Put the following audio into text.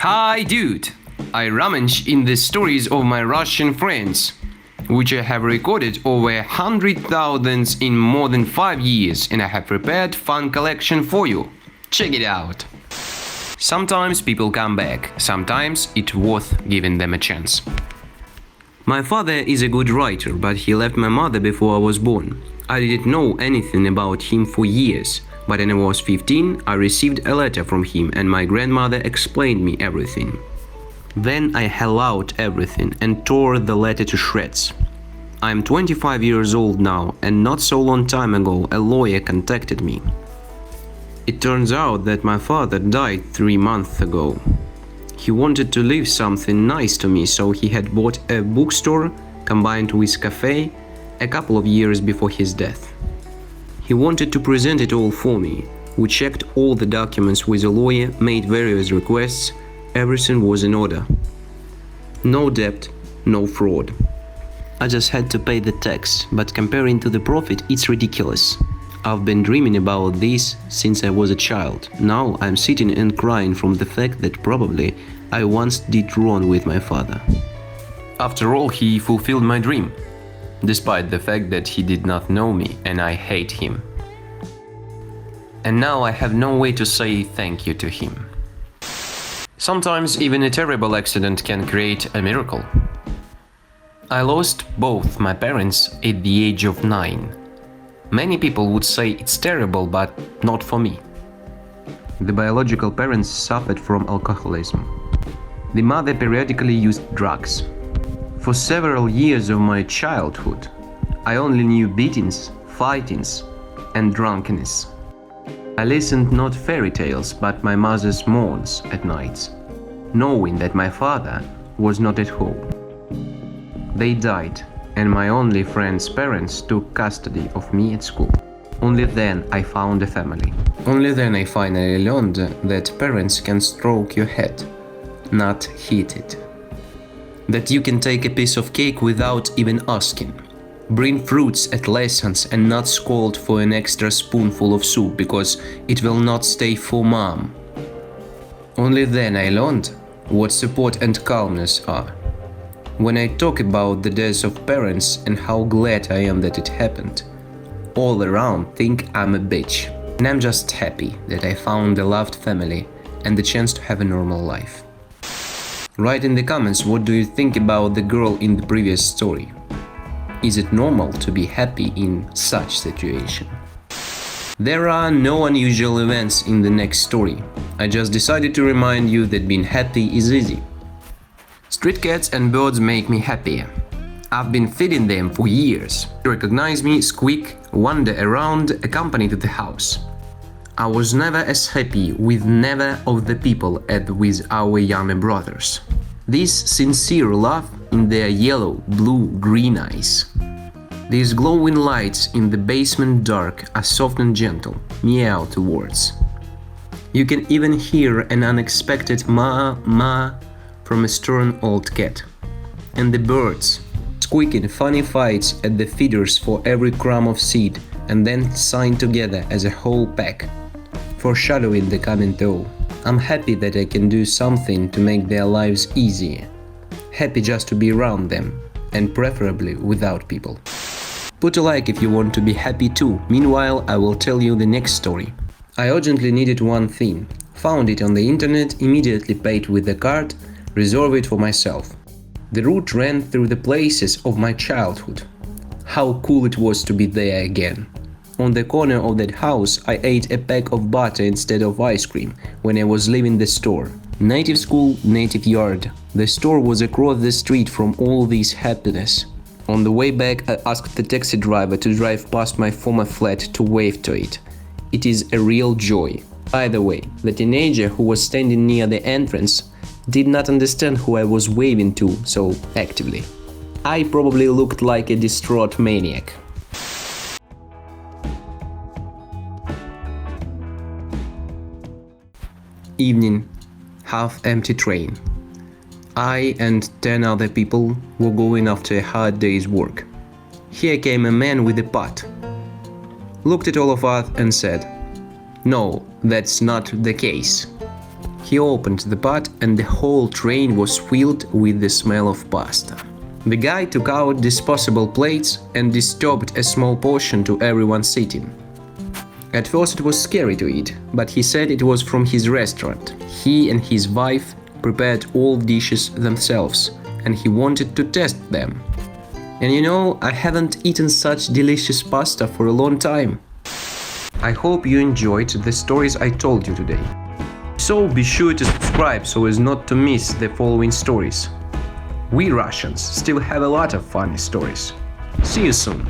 Hi dude! I rummage in the stories of my Russian friends, which I have recorded over 100,000 in more than 5 years, and I have prepared fun collection for you. Check it out! Sometimes people come back, sometimes it's worth giving them a chance. My father is a good writer, but he left my mother before I was born. I didn't know anything about him for years, but when I was 15, I received a letter from him and my grandmother explained me everything. Then I held out everything and tore the letter to shreds. I'm 25 years old now, and not so long time ago a lawyer contacted me. It turns out that my father died 3 months ago. He wanted to leave something nice to me, so he had bought a bookstore combined with cafe a couple of years before his death. He wanted to present it all for me. We checked all the documents with a lawyer, made various requests. Everything was in order. No debt, no fraud. I just had to pay the tax, but comparing to the profit, it's ridiculous. I've been dreaming about this since I was a child. Now I'm sitting and crying from the fact that probably I once did wrong with my father. After all, he fulfilled my dream, despite the fact that he did not know me and I hate him. And now I have no way to say thank you to him. Sometimes even a terrible accident can create a miracle. I lost both my parents at the age of 9. Many people would say it's terrible, but not for me. The biological parents suffered from alcoholism. The mother periodically used drugs. For several years of my childhood, I only knew beatings, fightings, and drunkenness. I listened not fairy tales, but my mother's moans at nights, knowing that my father was not at home. They died, and my only friend's parents took custody of me at school. Only then I found a family. Only then I finally learned that parents can stroke your head, not hit it. That you can take a piece of cake without even asking. Bring fruits at lessons and not scold for an extra spoonful of soup because it will not stay for mom. Only then I learned what support and calmness are. When I talk about the deaths of parents and how glad I am that it happened, all around think I'm a bitch. And I'm just happy that I found a loved family and the chance to have a normal life. Write in the comments what do you think about the girl in the previous story. Is it normal to be happy in such situation? There are no unusual events in the next story. I just decided to remind you that being happy is easy. Street cats and birds make me happier. I've been feeding them for years. They recognize me, squeak, wander around, accompany to the house. I was never as happy with neither of the people as with our younger brothers. This sincere love in their yellow, blue, green eyes. These glowing lights in the basement dark are soft and gentle, meow to words. You can even hear an unexpected ma, ma from a stern old cat. And the birds, squeaking funny fights at the feeders for every crumb of seed and then sign together as a whole pack, foreshadowing the coming thaw. I'm happy that I can do something to make their lives easier. Happy just to be around them, and preferably without people. Put a like if you want to be happy too. Meanwhile, I will tell you the next story. I urgently needed one thing. Found it on the internet, immediately paid with the card, reserved it for myself. The route ran through the places of my childhood. How cool it was to be there again. On the corner of that house, I ate a pack of butter instead of ice cream when I was leaving the store. Native school, native yard. The store was across the street from all this happiness. On the way back, I asked the taxi driver to drive past my former flat to wave to it. It is a real joy. By the way, the teenager who was standing near the entrance did not understand who I was waving to so actively. I probably looked like a distraught maniac. Evening, half-empty train. I and 10 other people were going after a hard day's work. Here came a man with a pot. Looked at all of us and said, "No, that's not the case." He opened the pot and the whole train was filled with the smell of pasta. The guy took out disposable plates and distributed a small portion to everyone sitting. At first it was scary to eat, but he said it was from his restaurant. He and his wife prepared all dishes themselves, and he wanted to test them. And you know, I haven't eaten such delicious pasta for a long time. I hope you enjoyed the stories I told you today. So be sure to subscribe so as not to miss the following stories. We Russians still have a lot of funny stories. See you soon!